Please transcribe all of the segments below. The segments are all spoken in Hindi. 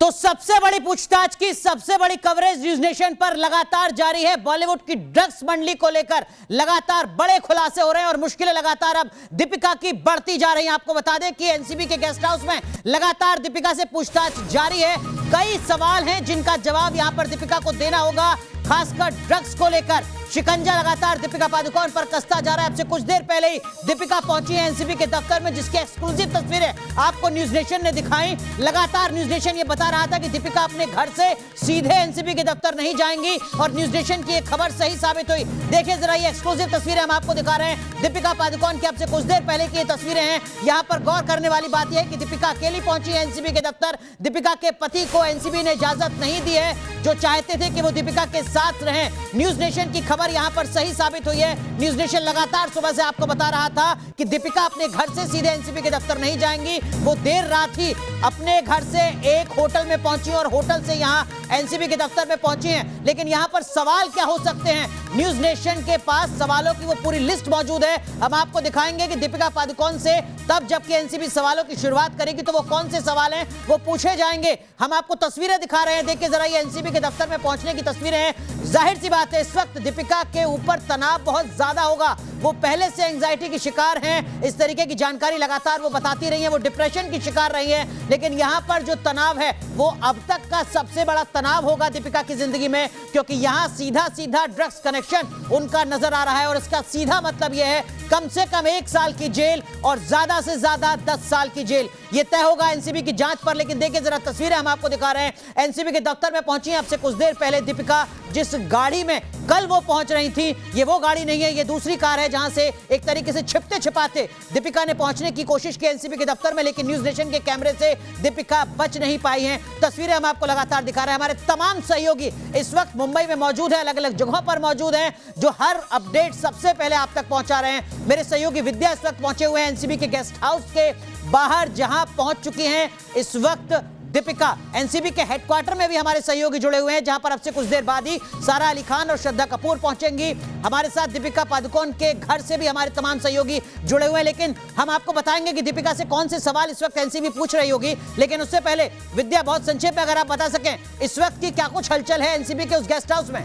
तो सबसे बड़ी पूछताछ की सबसे बड़ी कवरेज न्यूज नेशन पर लगातार जारी है। बॉलीवुड की ड्रग्स मंडली को लेकर लगातार बड़े खुलासे हो रहे हैं और मुश्किलें लगातार अब दीपिका की बढ़ती जा रही हैं। आपको बता दें कि एनसीबी के गेस्ट हाउस में लगातार दीपिका से पूछताछ जारी है। कई सवाल हैं जिनका जवाब यहां पर दीपिका को देना होगा, खासकर ड्रग्स को लेकर शिकंजा लगातार दीपिका पादुकोण पर कसता जा रहा है। अब से कुछ देर पहले ही दीपिका पहुंची है एनसीबी के दफ्तर में, जिसकी एक्सक्लूसिव तस्वीरें आपको न्यूज नेशन ने दिखाई। लगातार न्यूज नेशन ये बता रहा था कि दीपिका अपने घर से सीधे एनसीबी के दफ्तर नहीं जाएंगी और न्यूज नेशन की एक खबर सही साबित हुई। देखिए जरा ये एक्सक्लूसिव तस्वीरें हम आपको दिखा रहे हैं दीपिका पादुकोण की। अब से कुछ देर पहले की ये तस्वीरें हैं। यहाँ पर गौर करने वाली बात यह है कि दीपिका अकेली पहुंची है एनसीबी के दफ्तर। दीपिका के पति को एनसीबी ने इजाजत नहीं दी है, जो चाहते थे कि वो दीपिका के साथ रहें। न्यूज नेशन की खबर यहां पर सही साबित हुई है। न्यूज नेशन लगातार सुबह से आपको बता रहा था कि दीपिका अपने घर से सीधे एनसीबी के दफ्तर नहीं जाएंगी। वो देर रात ही अपने घर से एक होटल में पहुंची और होटल से यहां एनसीबी के दफ्तर में पहुंची हैं। लेकिन यहां पर सवाल क्या हो सकते हैं, न्यूज नेशन के पास सवालों की वो पूरी लिस्ट मौजूद है। हम आपको दिखाएंगे कि दीपिका पादुकोण से तब जबकि एनसीबी सवालों की शुरुआत करेगी तो वो कौन से सवाल हैं वो पूछे जाएंगे। हम आपको तस्वीरें दिखा रहे हैं, देखिए जरा ये एनसीबी के दफ्तर में पहुंचने की तस्वीरें हैं। जाहिर सी बात है इस वक्त दीपिका के ऊपर तनाव बहुत ज्यादा होगा। वो पहले से एंजाइटी की शिकार हैं, इस तरीके की जानकारी लगातार वो बताती रही है। वो डिप्रेशन की शिकार रही है, लेकिन यहां पर जो तनाव है वो अब तक का सबसे बड़ा तनाव होगा दीपिका की जिंदगी में, क्योंकि यहां सीधा सीधा ड्रग्स कनेक्शन उनका नजर आ रहा है। और इसका सीधा मतलब यह है कम से कम 1 साल की जेल और ज्यादा से ज्यादा 10 साल की जेल, ये तय होगा एनसीबी की जांच पर। लेकिन देखिए जरा तस्वीरें हम आपको दिखा रहे हैं। एनसीबी के दफ्तर में पहुंची हैं अब से कुछ देर पहले दीपिका। जिस गाड़ी में कल वो पहुंच रही थी ये वो गाड़ी नहीं है, ये दूसरी कार है जहां से एक तरीके से छिपते छिपाते दीपिका ने पहुंचने की कोशिश की एनसीबी के दफ्तर में, लेकिन न्यूज नेशन के कैमरे से दीपिका बच नहीं पाई हैं। तस्वीरें हम आपको लगातार दिखा रहे हैं। हमारे तमाम सहयोगी इस वक्त मुंबई में मौजूद है, अलग अलग जगहों पर मौजूद हैं, जो हर अपडेट सबसे पहले आप तक पहुंचा रहे हैं। मेरे सहयोगी विद्या इस वक्त पहुंचे हुए हैं एनसीबी के गेस्ट हाउस के बाहर, जहां पहुंच चुकी हैं इस वक्त दीपिका। एनसीबी के हेडक्वार्टर में भी हमारे सहयोगी जुड़े हुए हैं, जहां पर अब से कुछ देर बाद ही सारा अली खान और श्रद्धा कपूर पहुंचेंगी। हमारे साथ दीपिका पादुकोण के घर से भी हमारे तमाम सहयोगी जुड़े हुए हैं। लेकिन हम आपको बताएंगे कि दीपिका से कौन से सवाल इस वक्त एनसीबी पूछ रही होगी। लेकिन उससे पहले विद्या, बहुत संक्षेप में अगर आप बता सकें इस वक्त की क्या कुछ हलचल है एनसीबी के उस गेस्ट हाउस में।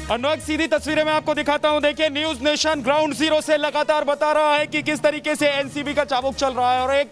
अनुराग, सीधी तस्वीरें मैं आपको दिखाता हूं। देखिए न्यूज नेशन ग्राउंड जीरो से लगातार बता रहा है कि किस तरीके से एनसीबी का चाबुक चल रहा है और एक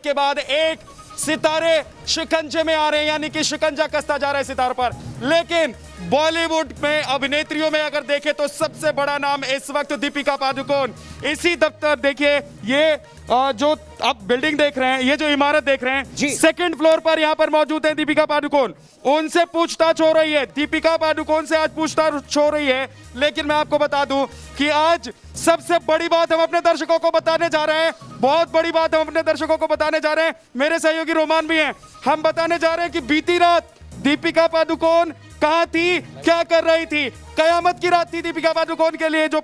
के बाद एक सितारे शिकंजे में आ रहे हैं, यानी कि शिकंजा कसता जा रहा है सितारों पर। लेकिन बॉलीवुड में अभिनेत्रियों में अगर देखें तो सबसे बड़ा नाम इस वक्त दीपिका पादुकोण। इसी दफ्तर देखिए, ये जो आप बिल्डिंग देख रहे हैं, ये जो इमारत देख रहे हैं, सेकंड फ्लोर पर यहाँ पर मौजूद है दीपिका पादुकोण। उनसे पूछताछ हो रही है, दीपिका पादुकोण से आज पूछताछ हो रही है। लेकिन मैं आपको बता दूं कि आज सबसे बड़ी बात हम अपने दर्शकों को बताने जा रहे हैं, बहुत बड़ी बात हम अपने दर्शकों को बताने जा रहे हैं। मेरे सहयोगी रोमान भी हैं, हम बताने जा रहे हैं कि बीती रात दीपिका पादुकोण कहां थी, क्या कर रही थी। कयामत की रात थी दीपिका पादुकोण के लिए, जो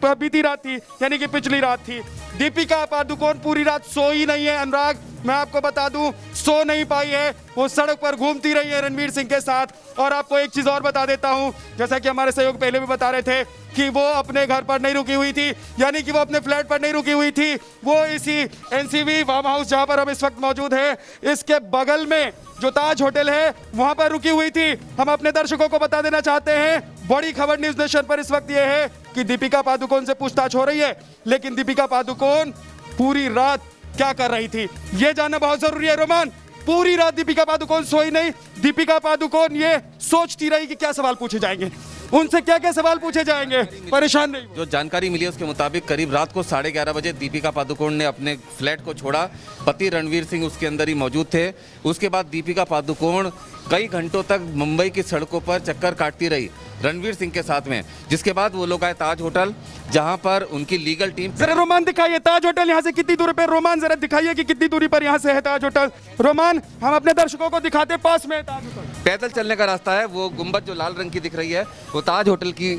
बीती रात थी, यानी कि पिछली रात थी। दीपिका पादुकोण पूरी रात सोई नहीं है अनुराग, मैं आपको बता दूं, सो नहीं पाई है। वो सड़क पर घूमती रही है रणवीर सिंह के साथ। और आपको एक चीज और बता देता हूं, जैसा कि हमारे सहयोग पहले भी बता रहे थे कि वो अपने घर पर नहीं रुकी हुई थी, यानी कि वो अपने फ्लैट पर नहीं रुकी हुई थी। वो इसी एनसीबी फार्म हाउस जहां पर हम इस वक्त मौजूद है, इसके बगल में जो ताज होटल है वहां पर रुकी हुई थी। हम अपने दर्शकों को बता देना चाहते हैं, बड़ी खबर न्यूज नेशन पर इस वक्त यह है कि दीपिका पादुकोण से पूछताछ हो रही है। लेकिन दीपिका पादुकोण पूरी रात क्या कर रही थी ये जानना बहुत जरूरी है। रोमान, पूरी रात दीपिका पादुकोण सोई नहीं। दीपिका पादुकोण ये सोचती रही कि क्या सवाल पूछे जाएंगे, उनसे क्या क्या सवाल पूछे जाएंगे, परेशान नहीं। जो जानकारी मिली है उसके मुताबिक करीब रात को 11:30 बजे दीपिका पादुकोण ने अपने फ्लैट को छोड़ा। पति रणवीर सिंह उसके अंदर ही मौजूद थे। उसके बाद दीपिका पादुकोण कई घंटों तक मुंबई की सड़कों पर चक्कर काटती रही रणवीर सिंह के साथ में। जिसके बाद वो लोग आए ताज होटल, जहां पर उनकी लीगल टीम। जरा रोमान दिखाइए ताज होटल यहाँ से कितनी दूरी पर। रोमान जरा दिखाइए कि कितनी दूरी पर यहाँ से है ताज होटल। रोमान, हम अपने दर्शकों को दिखाते पास में है ताज होटल। पैदल चलने का रास्ता है। वो गुंबद जो लाल रंग की दिख रही है वो ताज होटल की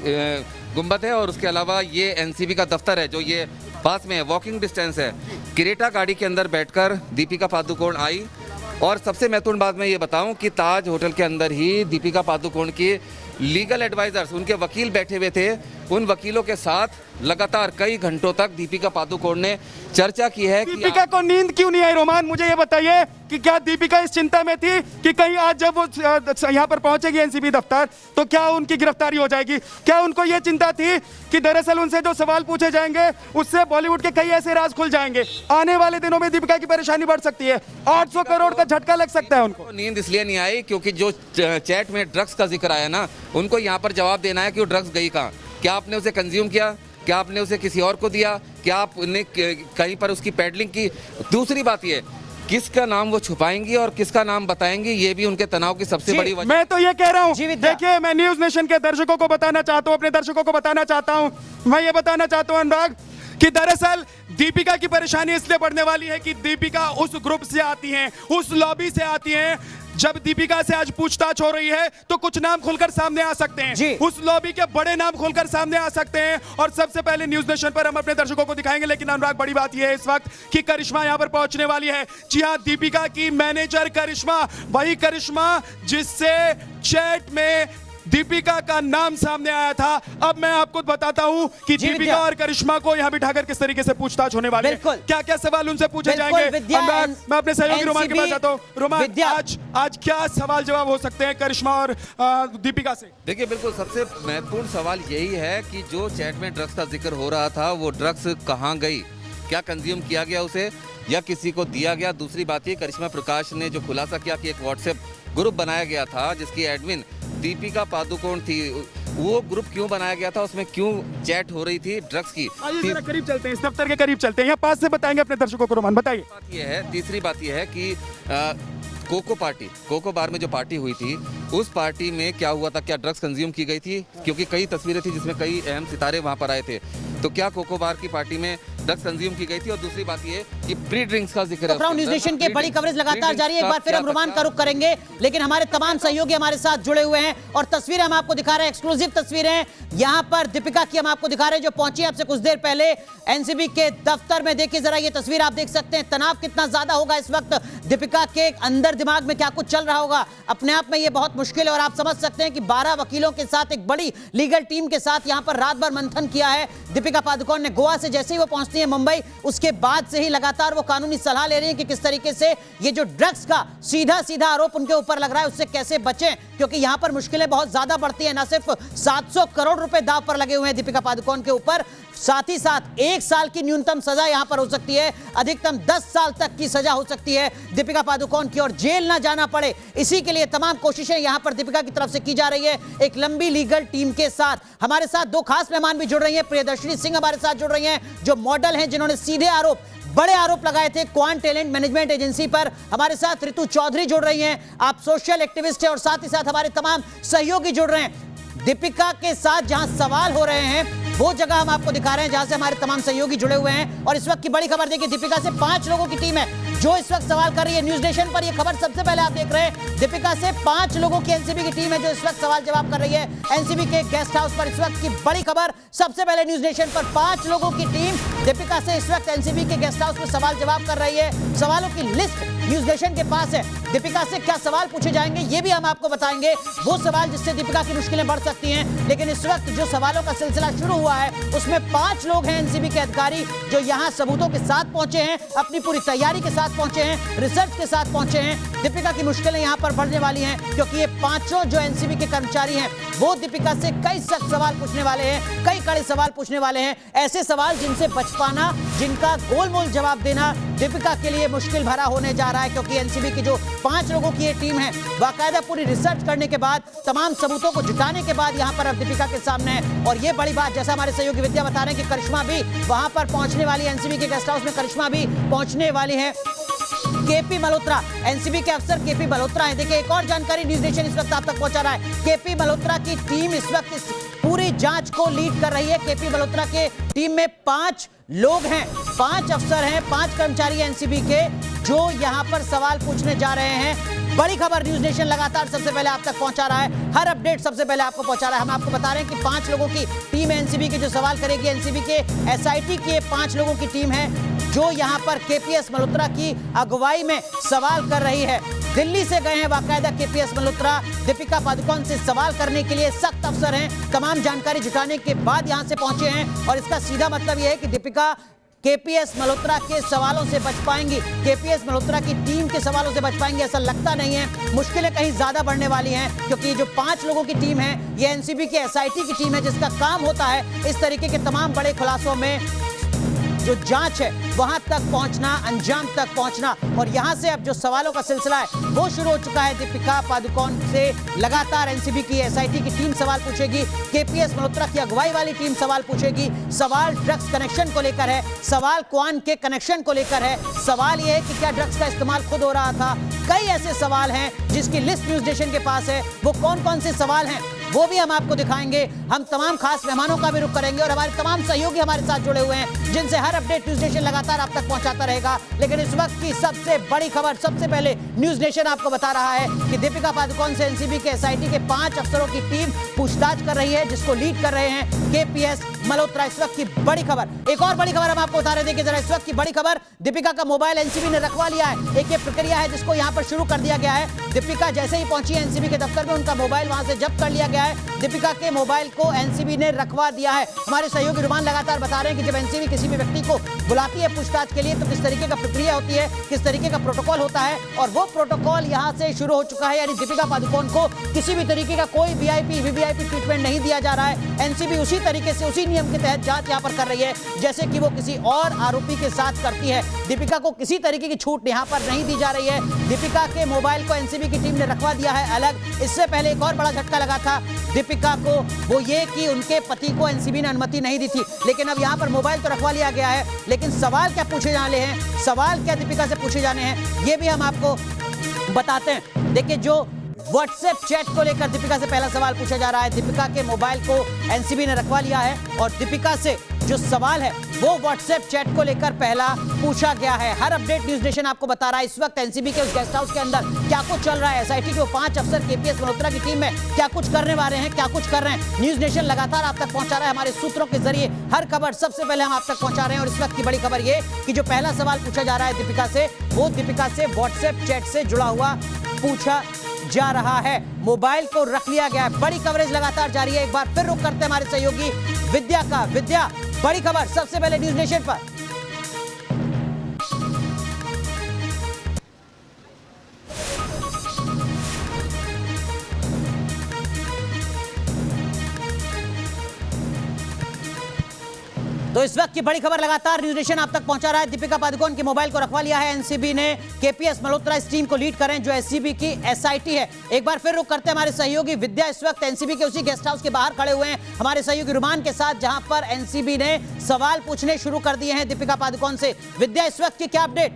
गुंबद है। और उसके अलावा ये एनसीबी का दफ्तर है जो ये पास में है, वॉकिंग डिस्टेंस है। क्रेटा गाड़ी के अंदर बैठकर दीपिका पादुकोण आई और सबसे महत्वपूर्ण बात मैं ये बताऊं कि ताज होटल के अंदर ही दीपिका पादुकोण के लीगल एडवाइजर्स, उनके वकील बैठे हुए थे। उन वकीलों के साथ लगातार कई घंटों तक दीपिका पादुकोण ने चर्चा की है कि दीपिका को नींद क्यों नहीं आई? रोमान, मुझे ये बताइए कि क्या दीपिका इस चिंता में थी कि कहीं आज जब वो यहाँ पर पहुंचेगी एनसीबी दफ्तर तो क्या उनकी गिरफ्तारी हो जाएगी? क्या उनको ये चिंता थी कि दरअसल उनसे जो सवाल पूछे जाएंगे उससे बॉलीवुड के कई ऐसे राज खुल जाएंगे? आने वाले दिनों में दीपिका की परेशानी बढ़ सकती है, 800 करोड़ का झटका लग सकता है उनको। नींद इसलिए नहीं आई क्योंकि जो चैट में ड्रग्स का जिक्र आया ना, उनको यहाँ पर जवाब देना है कि वो ड्रग्स गई कहाँ, क्या आपने उसे कंज्यूम किया, क्या आपने उसे किसी और को दिया, क्या आपने कहीं पर उसकी पैडलिंग की। दूसरी बात ये, किसका नाम वो छुपाएंगी और किसका नाम बताएंगी, ये भी उनके तनाव की सबसे बड़ी वजह। मैं तो ये कह रहा हूँ, देखिए मैं न्यूज नेशन के दर्शकों को बताना चाहता हूँ, अपने दर्शकों को बताना चाहता हूँ, मैं ये बताना चाहता हूँ अनुराग कि दरअसल दीपिका की परेशानी इसलिए बढ़ने वाली है कि दीपिका उस ग्रुप से आती हैं, उस लॉबी से आती हैं। जब दीपिका से आज पूछताछ हो रही है तो कुछ नाम खुलकर सामने आ सकते हैं, उस लॉबी के बड़े नाम खुलकर सामने आ सकते हैं और सबसे पहले न्यूज नेशन पर हम अपने दर्शकों को दिखाएंगे। लेकिन अनुराग, बड़ी बात यह है इस वक्त कि करिश्मा यहां पर पहुंचने वाली है। जी हां, दीपिका की मैनेजर करिश्मा, वही करिश्मा जिससे चैट में दीपिका का नाम सामने आया था। अब मैं आपको बताता हूं कि दीपिका और करिश्मा को यहां बिठाकर किस तरीके से पूछताछ होने वाली है, क्या क्या सवाल उनसे पूछे जाएंगे। मैं अपने सहयोगी रोमान के पास जाता हूं। रोमान, आज क्या सवाल जवाब हो सकते हैं करिश्मा और दीपिका से? देखिए, बिल्कुल सबसे महत्वपूर्ण सवाल यही है कि जो चैट में ड्रग्स का जिक्र हो रहा था वो ड्रग्स कहाँ गई, क्या कंज्यूम किया गया उसे या किसी को दिया गया। दूसरी बात ये, करिश्मा प्रकाश ने जो खुलासा किया कि एक व्हाट्सएप ग्रुप बनाया गया था जिसकी एडमिन दीपिका पादुकोण थी, वो ग्रुप क्यों बनाया गया था, उसमें क्यों चैट हो रही थी ड्रग्स की। जरा करीब चलते हैं, इस दफ्तर के करीब चलते हैं, यहाँ पास से बताएंगे अपने दर्शकों को। रोमान, बताइए। बात ये है, तीसरी बात ये है कि कोको बार में जो पार्टी हुई थी उस पार्टी में क्या हुआ था, क्या ड्रग्स कंज्यूम की गई थी, क्योंकि कई तस्वीरें थी जिसमें कई अहम सितारे वहां पर आए थे, तो क्या कोको बार की पार्टी में ड्रग्स कंज्यूम की गई थी। और दूसरी बात ये कि प्री ड्रिंक्स का जिक्र है। क्राउन न्यूज नेशन की बड़ी कवरेज लगातार जारी है। एक बार फिर हम रोमान का रुख करेंगे, लेकिन हमारे तमाम सहयोगी हमारे साथ जुड़े हुए हैं और तस्वीरें हम आपको दिखा रहे हैं, एक्सक्लूसिव तस्वीरें यहां पर दीपिका की हम आपको दिखा रहे हैं जो पहुंची आपसे कुछ देर पहले एनसीबी के दफ्तर में। देखिए जरा ये तस्वीर, आप देख सकते हैं तनाव कितना ज्यादा होगा इस वक्त दीपिका के अंदर, दिमाग में क्या कुछ चल रहा होगा, अपने आप में ये बहुत मुश्किल है। और आप समझ सकते हैं कि 12 वकीलों के साथ एक बड़ी लीगल टीम के साथ यहां पर रात भर मंथन किया है दीपिका पादुकोण ने। गोवा से जैसे ही वो पहुंचती है मुंबई, उसके बाद से ही लगातार वो कानूनी सलाह ले रही है कि किस तरीके से ये जो ड्रग्स का सीधा आरोप उनके ऊपर लग रहा है उससे कैसे बचें, क्योंकि यहां पर मुश्किलें बहुत ज्यादा बढ़ती है। ना सिर्फ 700 करोड़ रुपए दांव पर लगे हुए हैं दीपिका पादुकोण के ऊपर, साथ ही साथ 1 साल की न्यूनतम सजा यहां पर हो सकती है, अधिकतम 10 साल तक की सजा हो सकती है दीपिका पादुकोण की, और जेल ना जाना पड़े इसी के लिए तमाम कोशिशें यहां पर दीपिका की तरफ से की जा रही है एक लंबी लीगल टीम के साथ। हमारे साथ 2 खास मेहमान भी जुड़ रही हैं, प्रियदर्शनी सिंह हमारे साथ जुड़ रही हैं जो मॉडल हैं, जिन्होंने सीधे बड़े आरोप लगाए थे क्वांट टैलेंट मैनेजमेंट एजेंसी पर। हमारे साथ ऋतु चौधरी जुड़ रही हैं, आप सोशल एक्टिविस्ट हैं, और साथ ही साथ हमारे तमाम सहयोगी जुड़ रहे हैं। दीपिका के साथ जहां सवाल हो रहे हैं वो जगह हम आपको दिखा रहे हैं जहां से हमारे तमाम सहयोगी जुड़े हुए हैं। और इस वक्त की बड़ी खबर देखिए, दीपिका से 5 लोगों की टीम है जो इस वक्त सवाल कर रही है। न्यूज नेशन पर यह खबर सबसे पहले आप देख रहे हैं, दीपिका से 5 लोगों की एनसीबी की टीम है जो इस वक्त सवाल जवाब कर रही है एनसीबी के गेस्ट हाउस पर। इस वक्त की बड़ी खबर सबसे पहले न्यूज नेशन पर, 5 लोगों की टीम दीपिका से इस वक्त एनसीबी के गेस्ट हाउस पर सवाल जवाब कर रही है। सवालों की लिस्ट न्यूज नेशन के पास है, दीपिका से क्या सवाल पूछे जाएंगे ये भी हम आपको बताएंगे, वो सवाल जिससे दीपिका की मुश्किलें बढ़ सकती हैं। लेकिन इस वक्त जो सवालों का सिलसिला शुरू हुआ है उसमें 5 लोग हैं एनसीबी के अधिकारी जो यहां सबूतों के साथ पहुंचे हैं, अपनी पूरी तैयारी के साथ पहुंचे हैं, रिसर्च के साथ पहुंचे हैं। दीपिका की मुश्किलें यहां पर बढ़ने वाली हैं क्योंकि ये 5 जो एनसीबी के कर्मचारी हैं वो दीपिका से कई सख्त सवाल पूछने वाले हैं, कई कड़े सवाल पूछने वाले हैं, ऐसे सवाल जिनसे बच पाना, जिनका गोलमोल जवाब देना दीपिका के लिए मुश्किल भरा होने जा रहा है। क्योंकि एनसीबी की जो 5 लोगों की ये टीम है बाकायदा पूरी रिसर्च करने के बाद, तमाम सबूतों को जुटाने के बाद यहां पर अब दीपिका के सामने है। और ये बड़ी बात, जैसा हमारे सहयोगी विद्या बता रहे हैं कि करिश्मा भी वहां पर पहुंचने वाली है, एनसीबी के गेस्ट हाउस में करिश्मा भी पहुंचने वाली है। केपी मल्होत्रा, एनसीबी के अफसर केपी मल्होत्रा हैं। देखिए एक और जानकारी न्यूज नेशन इस वक्त आप तक पहुंचा रहा है, केपी मल्होत्रा की टीम इस वक्त इस पूरी जांच को लीड कर रही है। केपी मल्होत्रा के टीम में 5 लोग हैं, 5 अफसर हैं, 5 कर्मचारी एनसीबी के जो यहां पर सवाल पूछने जा रहे हैं। बड़ी खबर न्यूज नेशन लगातार सबसे पहले आप तक पहुंचा रहा है, हर अपडेट सबसे पहले आपको पहुंचा रहा है। हम आपको बता रहे हैं कि 5 लोगों की टीम है एनसीबी की जो सवाल करेगी, एनसीबी के एसआईटी की 5 लोगों की टीम है जो यहां पर केपीएस मल्होत्रा की अगुवाई में सवाल कर रही है। दिल्ली से गए हैं बाकायदा केपीएस मल्होत्रा दीपिका पादुकोण से सवाल करने के लिए। सख्त अफसर हैं, तमाम जानकारी जुटाने के बाद यहां से पहुंचे हैं और इसका सीधा मतलब यह है कि दीपिका केपीएस मल्होत्रा के सवालों से बच पाएंगी, केपीएस मल्होत्रा की टीम के सवालों से बच पाएंगी, ऐसा लगता नहीं है। मुश्किलें कहीं ज्यादा बढ़ने वाली हैं क्योंकि ये जो 5 लोगों की टीम है ये एनसीबी की एसआईटी की टीम है जिसका काम होता है इस तरीके के तमाम बड़े खुलासों में जो जांच है वहां तक पहुंचना, अंजाम तक पहुंचना। और यहां से अब जो सवालों का सिलसिला है वो शुरू हो चुका है। दीपिका पादुकोण से लगातार एनसीबी की एसआईटी की टीम सवाल पूछेगी, केपीएस मल्होत्रा की अगुवाई वाली टीम सवाल पूछेगी। सवाल ड्रग्स कनेक्शन को लेकर है, सवाल क्वान के कनेक्शन को लेकर है, सवाल यह है कि क्या ड्रग्स का इस्तेमाल खुद हो रहा था। कई ऐसे सवाल हैं जिसकी लिस्ट न्यूज नेशन के पास है। वो कौन कौन से सवाल हैं वो भी हम आपको दिखाएंगे। हम तमाम खास मेहमानों का भी रुख करेंगे और हमारे तमाम सहयोगी हमारे साथ जुड़े हुए हैं जिनसे हर अपडेट न्यूज नेशन लगातार आप तक पहुंचाता रहेगा। लेकिन इस वक्त की सबसे बड़ी खबर, सबसे पहले न्यूज नेशन आपको बता रहा है कि दीपिका पादुकोण से एनसीबी के एसआईटी के 5 अफसरों की टीम पूछताछ कर रही है जिसको लीड कर रहे हैं केपीएस मल्होत्रा। इस वक्त की बड़ी खबर, एक और बड़ी खबर हम आपको बता रहे थे कि जरा इस वक्त की बड़ी खबर, दीपिका का मोबाइल एनसीबी ने रखवा लिया है। एक ये प्रक्रिया है जिसको यहां पर शुरू कर दिया गया है। दीपिका जैसे ही पहुंची है एनसीबी के दफ्तर में, उनका मोबाइल वहां से जब्त कर लिया गया है। दीपिका के मोबाइल को एनसीबी ने रखवा दिया है। हमारे सहयोगी रुमान लगातार बता रहे हैं कि जब एनसीबी किसी भी व्यक्ति को बुलाती है पूछताछ के लिए तो किस तरीके का प्रक्रिया होती है, किस तरीके का प्रोटोकॉल होता है और वो प्रोटोकॉल यहां से शुरू हो चुका है। यानी दीपिका पादुकोण को किसी भी तरीके का कोई वीआईपी वीवीआईपी ट्रीटमेंट नहीं दिया जा रहा है। एनसीबी उसी तरीके से, उसी नियम के तहत जांच यहां पर कर रही है जैसे कि वो किसी और आरोपी के साथ करती है। दीपिका को किसी तरीके की छूट यहां पर नहीं दी जा रही है। दीपिका के मोबाइल को एनसीबी की टीम ने रखवा दिया है अलग। इससे पहले एक और बड़ा झटका लगा था दीपिका को, वो ये कि उनके पति को एनसीबी ने अनुमति नहीं दी थी। लेकिन अब यहां पर मोबाइल तो रखवा लिया गया है, लेकिन सवाल क्या पूछे जाने हैं, सवाल क्या दीपिका से पूछे जाने हैं, ये भी हम आपको बताते हैं। देखिए, जो व्हाट्सएप चैट को लेकर दीपिका से पहला सवाल पूछा जा रहा है। दीपिका के मोबाइल को एनसीबी ने रखवा लिया है और दीपिका से जो सवाल है वो व्हाट्सएप चैट को लेकर पहला पूछा गया है। हर अपडेट न्यूज नेशन आपको बता रहा है इस वक्त एनसीबी के उस गेस्ट हाउस के अंदर क्या कुछ चल रहा है। एसआईटी के वो 5 अफसर केपीएस मल्होत्रा की टीम में क्या कुछ करने वाले हैं, क्या कुछ कर रहे हैं, न्यूज नेशन लगातार आप तक पहुंचा रहा है। हमारे सूत्रों के जरिए हर खबर सबसे पहले हम आप तक पहुंचा रहे हैं। और इस वक्त की बड़ी खबर ये कि जो पहला सवाल पूछा जा रहा है दीपिका से, वो दीपिका से व्हाट्सएप चैट से जुड़ा हुआ पूछा जा रहा है। मोबाइल को रख लिया गया है। बड़ी कवरेज लगातार जारी है। एक बार फिर रुख करते हैं हमारे सहयोगी विद्या का। विद्या, बड़ी खबर सबसे पहले न्यूज नेशन पर। तो इस वक्त की बड़ी खबर लगातार न्यूज नेशन आप तक पहुंचा रहा है। दीपिका पादुकोण के मोबाइल को रखवा लिया है एनसीबी ने। केपीएस मल्होत्रा इस टीम को लीड करें जो एससीबी की एसआईटी है। एक बार फिर रुक करते हैं हमारे सहयोगी विद्या इस वक्त एनसीबी के उसी गेस्ट हाउस के बाहर खड़े हुए हैं हमारे सहयोगी रुमान के साथ, जहां पर एनसीबी ने सवाल पूछने शुरू कर दिए हैं दीपिका पादुकोण से। विद्या, इस वक्त की क्या अपडेट?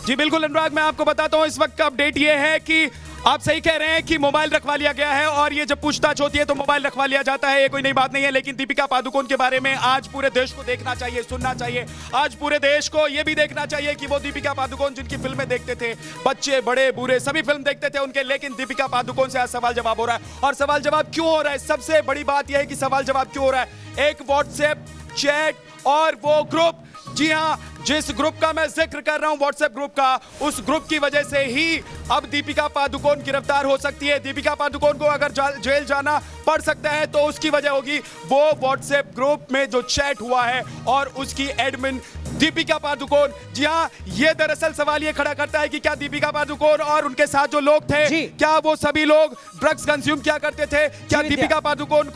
जी बिल्कुल अनुराग, मैं आपको बताता हूं इस वक्त का अपडेट ये है कि आप सही कह रहे हैं कि मोबाइल रखवा लिया गया है और ये जब पूछताछ होती है तो मोबाइल रखवा लिया जाता है, ये कोई नई बात नहीं है। लेकिन दीपिका पादुकोण के बारे में आज पूरे देश को देखना चाहिए, सुनना चाहिए। आज पूरे देश को ये भी देखना चाहिए कि वो दीपिका पादुकोण जिनकी फिल्में देखते थे, बच्चे बड़े बूढ़े सभी फिल्म देखते थे उनके, लेकिन दीपिका पादुकोण से आज सवाल जवाब हो रहा है। और सवाल जवाब क्यों हो रहा है? सबसे बड़ी बात यह है कि सवाल जवाब क्यों हो रहा है। एक व्हाट्सएप चैट और वो ग्रुप, जी हाँ, जिस ग्रुप का मैं जिक्र कर रहा हूं व्हाट्सएप ग्रुप का, उस ग्रुप की वजह से ही अब दीपिका पादुकोण गिरफ्तार हो सकती है। दीपिका पादुकोण को अगर जेल जाना पड़ सकता है तो उसकी वजह होगी वो व्हाट्सएप ग्रुप में जो चैट हुआ है और उसकी एडमिन दीपिका पादुकोण। जी हाँ, ये दरअसल सवाल ये खड़ा करता है कि क्या दीपिका पादुकोण और उनके साथ जो लोग थे, क्या वो सभी लोग ड्रग्स कंज्यूम किया करते थे? क्या दीपिका पादुकोण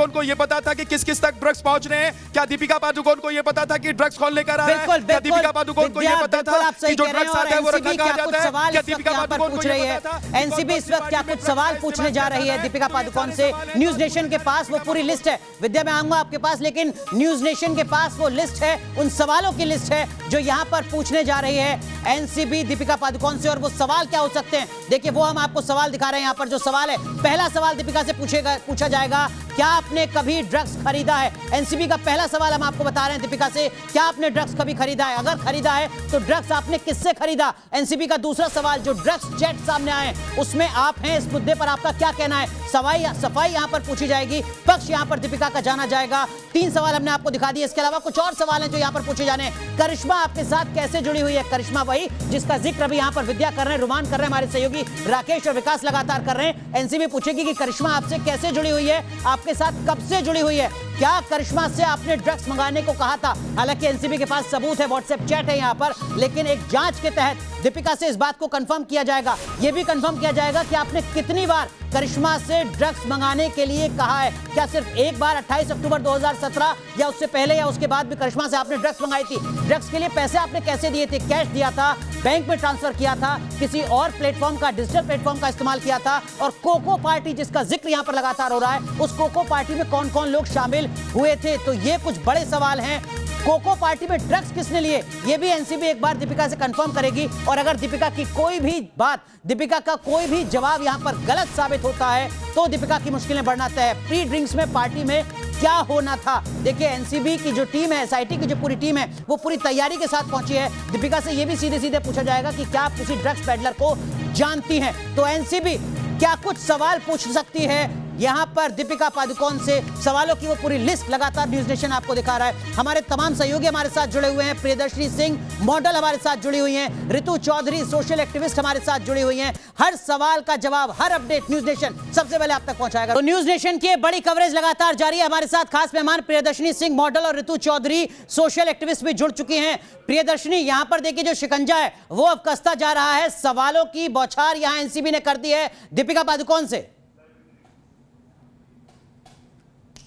को ये पता था कि किस किस तक ड्रग्स पहुंच रहे हैं? क्या दीपिका पादुकोण को ये पता था कि ड्रग्स कौन लेकर आ रहा है? क्या दीपिका पादुकोण को ये पता था कि जो ड्रग्स आता है वो रखा कहां जाता है? क्या दीपिका पादुकोण को ये पता था? एनसीबी इस वक्त क्या कुछ सवाल पूछने जा रही है दीपिका पादुकोण से। न्यूज नेशन के पास वो पूरी लिस्ट है। विद्या, मैं आऊंगा आपके पास, लेकिन न्यूज नेशन के पास वो लिस्ट है, उन सवालों की लिस्ट है जो यहां पर पूछने जा रही है एनसीबी दीपिका पादुकोण से, और वो सवाल क्या हो सकते हैं देखिए, वो हम आपको सवाल दिखा रहे हैं। यहाँ पर जो सवाल है, पहला सवाल दीपिका से पूछा जाएगा, क्या आपने कभी ड्रग्स खरीदा है? एनसीबी का पहला सवाल हम आपको बता रहे हैं दीपिका से, क्या आपने ड्रग्स कभी खरीदा है? अगर खरीदा है तो ड्रग्स आपने किससे खरीदा? एनसीबी का दूसरा सवाल, जो ड्रग्स चैट सामने आए उसमें आप हैं, इस मुद्दे पर आपका क्या कहना है? सफाई यहां पर पूछी जाएगी, पक्ष यहां पर दीपिका का जाना जाएगा। 3 सवाल हमने आपको दिखा दिए, इसके अलावा कुछ और सवाल हैं जो यहां पर पूछे जाने हैं। करिश्मा आपके साथ कैसे जुड़ी हुई है? करिश्मा वही जिसका जिक्र अभी यहां पर विद्या कर रहे हैं, रुमान कर रहे हैं, हमारे सहयोगी राकेश और विकास लगातार कर रहे हैं। एनसीबी पूछेगी कि करिश्मा आपसे कैसे जुड़ी हुई है, आपके साथ कब से जुड़ी हुई है, क्या करिश्मा से आपने ड्रग्स मंगाने को कहा था? हालांकि एनसीबी के पास सबूत है, व्हाट्सएप चैट है यहां पर, लेकिन एक जांच के तहत दीपिका से इस बात को कंफर्म किया जाएगा। यह भी कंफर्म किया जाएगा कि आपने कितनी बार करिश्मा से ड्रग्स मंगाने के लिए कहा है। क्या सिर्फ एक बार 28 अक्टूबर 2017 या उससे पहले या उसके बाद भी करिश्मा से आपने ड्रग्स मंगाई थी? ड्रग्स के लिए पैसे आपने कैसे दिए थे? कैश दिया था, बैंक में ट्रांसफर किया था, किसी और प्लेटफॉर्म का, डिजिटल प्लेटफॉर्म का इस्तेमाल किया था? और कोको पार्टी जिसका जिक्र यहां पर लगातार हो रहा है, उस कोको पार्टी में कौन कौन लोग शामिल हुए थे? तो ये कुछ बड़े सवाल हैं। कोको पार्टी में ड्रग्स किसने लिए, ये भी एनसीबी एक बार दीपिका से कंफर्म करेगी। और अगर दीपिका की कोई भी बात, दीपिका का कोई भी जवाब यहां पर गलत साबित होता है तो दीपिका की मुश्किलें बढ़ना तय है। प्री ड्रिंक्स में पार्टी में क्या होना था? देखिए, एनसीबी की जो टीम है, एसआईटी की जो पूरी टीम है, वो पूरी तैयारी के साथ पहुंची है। दीपिका से यह भी सीधे सीधे पूछा जाएगा कि क्या आप किसी ड्रग्स पेडलर को जानती हैं? तो एनसीबी क्या कुछ सवाल पूछ सकती है यहां पर दीपिका पादुकोण से? सवालों की वो पूरी लिस्ट लगातार न्यूज नेशन आपको दिखा रहा है। हमारे तमाम सहयोगी हमारे साथ जुड़े हुए हैं, प्रियदर्शनी सिंह मॉडल हमारे साथ जुड़ी हुई हैं, ऋतु चौधरी सोशल एक्टिविस्ट हमारे साथ जुड़ी हुई हैं। हर सवाल का जवाब, हर अपडेट न्यूज नेशन सबसे पहले आप तक पहुंचाएगा। तो न्यूज नेशन की बड़ी कवरेज लगातार जारी है। हमारे साथ खास मेहमान प्रियदर्शनी सिंह मॉडल और ऋतु चौधरी सोशल एक्टिविस्ट भी जुड़ चुकी हैं। प्रियदर्शनी, यहां पर देखिए जो शिकंजा है वो अब कसता जा रहा है, सवालों की बौछार यहां एनसीबी ने कर दी है दीपिका पादुकोण से।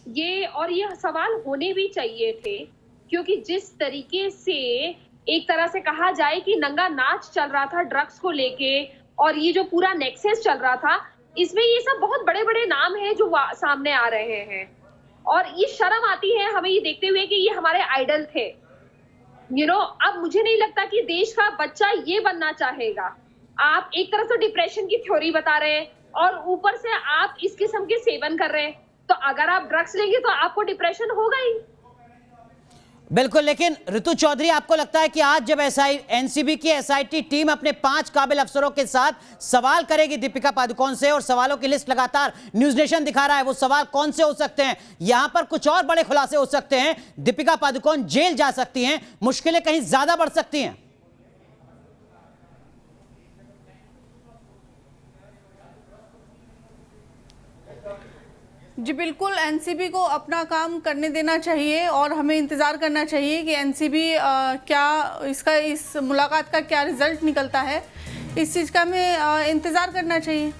ये सवाल होने भी चाहिए थे, क्योंकि जिस तरीके से एक तरह से कहा जाए कि नंगा नाच चल रहा था ड्रग्स को लेके, और ये जो पूरा नेक्सस चल रहा था, इसमें ये सब बहुत बड़े बड़े नाम हैं जो सामने आ रहे हैं। और ये शर्म आती है हमें ये देखते हुए कि ये हमारे आइडल थे। अब मुझे नहीं लगता कि देश का बच्चा ये बनना चाहेगा। आप एक तरफ तो डिप्रेशन की थ्योरी बता रहे हैं और ऊपर से आप इस किस्म के सेवन कर रहे हैं, तो अगर आप ड्रग्स लेंगे तो आपको डिप्रेशन होगा ही। बिल्कुल, लेकिन ऋतु चौधरी, आपको लगता है कि आज जब एनसीबी की एसआईटी टीम अपने 5 काबिल अफसरों के साथ सवाल करेगी दीपिका पादुकोण से, और सवालों की लिस्ट लगातार न्यूज नेशन दिखा रहा है, वो सवाल कौन से हो सकते हैं? यहां पर कुछ और बड़े खुलासे हो सकते हैं। दीपिका पादुकोण जेल जा सकती हैं, मुश्किलें कहीं ज्यादा बढ़ सकती हैं। जी बिल्कुल, एनसीबी को अपना काम करने देना चाहिए और हमें इंतज़ार करना चाहिए कि एनसीबी इस मुलाकात का क्या रिजल्ट निकलता है, इस चीज़ का हमें इंतज़ार करना चाहिए।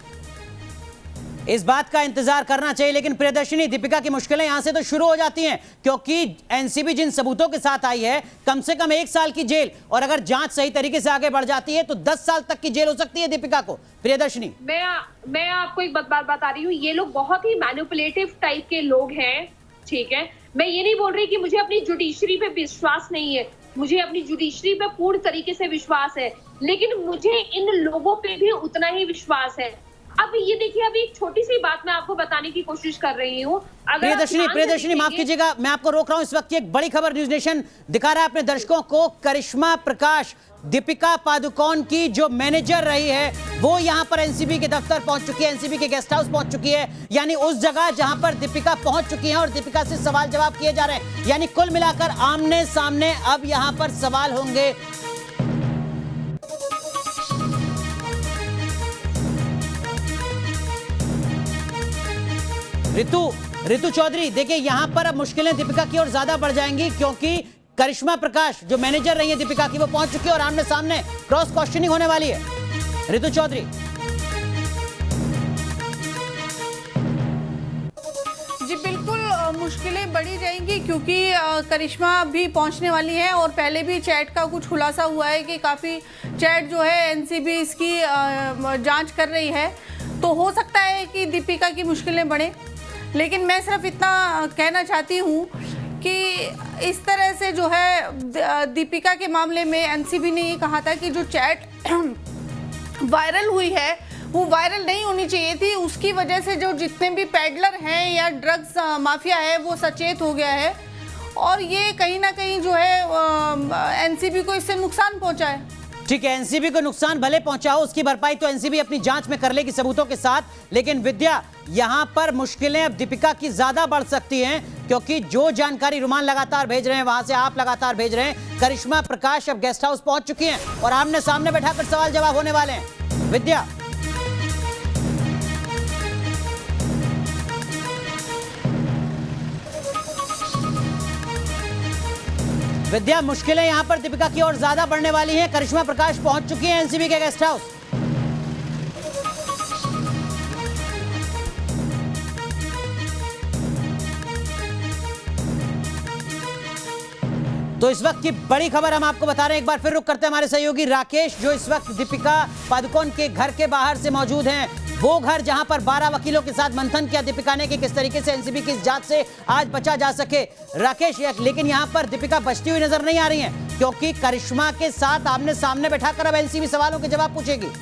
इस बात का इंतजार करना चाहिए। लेकिन प्रियदर्शनी, दीपिका की मुश्किलें यहां से तो शुरू हो जाती हैं, क्योंकि एनसीबी जिन सबूतों के साथ आई है, कम से कम 1 साल की जेल, और अगर जांच सही तरीके से आगे बढ़ जाती है तो 10 साल तक की जेल हो सकती है दीपिका को। प्रियदर्शनी, मैं आपको एक बात बता रही हूँ, ये लोग बहुत ही मैनिपुलेटिव टाइप के लोग हैं, ठीक है। मैं ये नहीं बोल रही कि मुझे अपनी जुडिशरी पे विश्वास नहीं है, मुझे अपनी जुडिशरी पे पूर्ण तरीके से विश्वास है, लेकिन मुझे इन लोगों पे भी उतना ही विश्वास है। अब ये देखिए, अभी एक छोटी सी बात मैं आपको बताने की कोशिश कर रही हूँ। प्रियदर्शनी माफ कीजिएगा, मैं आपको रोक रहा हूँ। इस वक्त की एक बड़ी खबर न्यूज नेशन दिखा रहा है अपने दर्शकों को। करिश्मा प्रकाश, दीपिका पादुकोण की जो मैनेजर रही है, वो यहां पर एनसीबी के दफ्तर पहुंच चुकी है, एनसीबी के गेस्ट हाउस पहुंच चुकी है, यानी उस जगह जहां पर दीपिका पहुंच चुकी है और दीपिका से सवाल जवाब किए जा रहे हैं। यानी कुल मिलाकर आमने सामने अब यहां पर सवाल होंगे। ऋतु चौधरी, देखिए यहां पर अब मुश्किलें दीपिका की और ज्यादा बढ़ जाएंगी, क्योंकि करिश्मा प्रकाश जो मैनेजर रही है दीपिका की, वो पहुंच चुकी है और आमने सामने क्रॉस क्वेश्चनिंग होने वाली है। ऋतु चौधरी, जी बिल्कुल, मुश्किलें बढ़ी जाएंगी, क्योंकि करिश्मा भी पहुंचने वाली है और पहले भी चैट का कुछ खुलासा हुआ है कि काफ़ी चैट जो है एनसीबी इसकी जांच कर रही है, तो हो सकता है कि दीपिका की मुश्किलें बढ़ें। लेकिन मैं सिर्फ इतना कहना चाहती हूँ कि इस तरह से जो है दीपिका के मामले में एनसीबी ने ये कहा था कि जो चैट वायरल हुई है वो वायरल नहीं होनी चाहिए थी, उसकी वजह से जो जितने भी पैडलर हैं या ड्रग्स माफिया है वो सचेत हो गया है और ये कहीं ना कहीं जो है एनसीबी को इससे नुकसान पहुंचा है। ठीक है, एनसीबी को नुकसान भले पहुंचा हो, उसकी भरपाई तो एनसीबी अपनी जांच में कर लेगी सबूतों के साथ, लेकिन विद्या यहां पर मुश्किलें अब दीपिका की ज्यादा बढ़ सकती हैं, क्योंकि जो जानकारी रुमान लगातार भेज रहे हैं, वहां से आप लगातार भेज रहे हैं, करिश्मा प्रकाश अब गेस्ट हाउस पहुंच चुकी हैं और आमने सामने बैठाकर सवाल जवाब होने वाले हैं। विद्या, विद्या मुश्किलें यहां पर दीपिका की ओर ज्यादा बढ़ने वाली हैं। करिश्मा प्रकाश पहुंच चुकी हैं एनसीबी के गेस्ट हाउस। तो इस वक्त की बड़ी खबर हम आपको बता रहे हैं, एक बार फिर रुक करते हैं हमारे सहयोगी राकेश, जो इस वक्त दीपिका पादुकोण के घर के बाहर से मौजूद हैं। वो घर जहां पर 12 वकीलों के साथ मंथन किया दीपिका ने कि किस तरीके से एनसीबी की इस जांच से आज बचा जा सके। राकेश, लेकिन यहां पर दीपिका बचती हुई नजर नहीं आ रही हैं, क्योंकि करिश्मा के साथ आमने सामने बैठाकर अब एनसीबी सवालों के जवाब पूछेगी।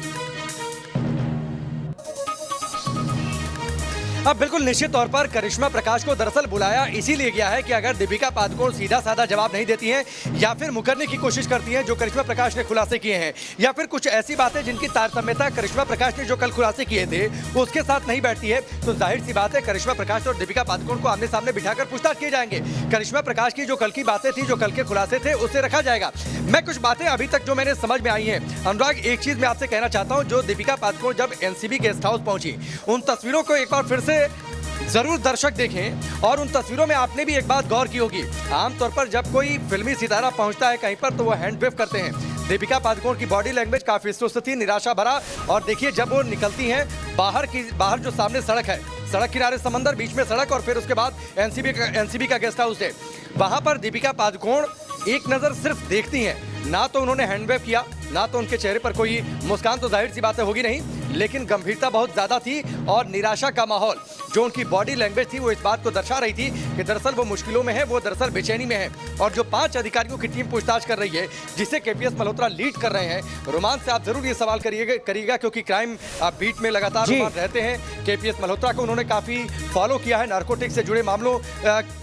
अब बिल्कुल निश्चित तौर पर करिश्मा प्रकाश को दरअसल बुलाया इसीलिए गया है कि अगर दीपिका पादुकोण सीधा साधा जवाब नहीं देती हैं या फिर मुकरने की कोशिश करती हैं जो करिश्मा प्रकाश ने खुलासे किए हैं, या फिर कुछ ऐसी बातें जिनकी तारतम्यता करिश्मा प्रकाश ने जो कल खुलासे किए थे उसके साथ नहीं बैठती है, तो जाहिर सी बात है करिश्मा प्रकाश और दीपिका पादुकोण को आमने सामने बिठाकर पूछताछ किए जाएंगे। करिश्मा प्रकाश की जो कल की बातें थी, जो कल के खुलासे थे, उससे रखा जाएगा। मैं कुछ बातें अभी तक जो मैंने समझ में आई हैं, अनुराग, एक चीज मैं आपसे कहना चाहता हूँ, जो दीपिका पादुकोण जब एनसीबी गेस्ट हाउस पहुंची, उन तस्वीरों को एक बार फिर से जरूर दर्शक देखें और उन तस्वीरों में आपने भी एक बात गौर की होगी। आमतौर पर जब कोई फिल्मी सितारा पहुंचता है कहीं पर तो वो हैंड वेव करते हैं। दीपिका पादुकोण की बॉडी लैंग्वेज काफी सुस्त थी, निराशा भरा, और देखिए जब वो निकलती हैं बाहर जो सामने सड़क है, सड़क किनारे समंदर, बीच में सड़क और फिर उसके बाद एनसीबी का गेस्ट हाउस है, वहां पर दीपिका पादुकोण एक नजर सिर्फ देखती हैं। ना तो उन्होंने हैंड वेव किया, ना तो उनके चेहरे पर कोई मुस्कान, तो जाहिर सी बातें होगी नहीं, लेकिन गंभीरता बहुत ज्यादा थी और निराशा का माहौल जो उनकी बॉडी लैंग्वेज थी वो इस बात को दर्शा रही थी कि दरअसल वो मुश्किलों में है, वो दरअसल बेचैनी में है। और जो 5 अधिकारियों की टीम पूछताछ कर रही है जिसे केपीएस मल्होत्रा लीड कर रहे हैं, रोमान से आप जरूर ये सवाल करिएगा क्योंकि क्राइम बीट में लगातार रोमान रहते हैं। केपीएस मल्होत्रा को उन्होंने काफी फॉलो किया है, नार्कोटिक्स से जुड़े मामलों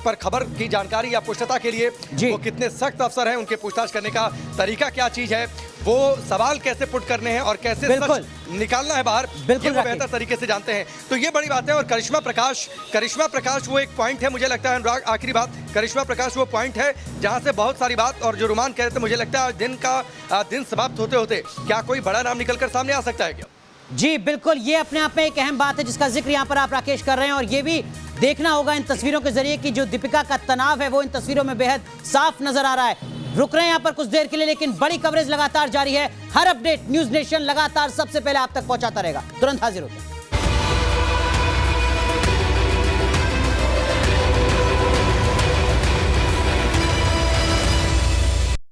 पर खबर की जानकारी या पुष्टता के लिए वो कितने सख्त अफसर हैं, उनके पूछताछ करने का तरीका क्या चीज है, वो सवाल कैसे पुट करने हैं और कैसे सच निकालना है बाहर, ये वो बेहतर तरीके से जानते हैं। तो ये बड़ी बात है। और करिश्मा प्रकाश वो एक पॉइंट है, मुझे लगता है अनुराग, आखिरी बात, करिश्मा प्रकाश वो पॉइंट है जहां से बहुत सारी बात, और जो रुमान कह रहे थे, मुझे लगता है दिन समाप्त होते होते क्या कोई बड़ा नाम निकलकर सामने आ सकता है क्या? जी बिल्कुल, ये अपने आप में एक अहम बात है जिसका जिक्र यहाँ पर आप राकेश कर रहे हैं, और ये भी देखना होगा इन तस्वीरों के जरिए कि जो दीपिका का तनाव है वो इन तस्वीरों में बेहद साफ नजर आ रहा है। रुक रहे हैं यहाँ पर कुछ देर के लिए, लेकिन बड़ी कवरेज लगातार जारी है। हर अपडेट न्यूज़ नेशन लगातार सबसे पहले आप तक पहुंचाता रहेगा। तुरंत हाजिर होते हैं।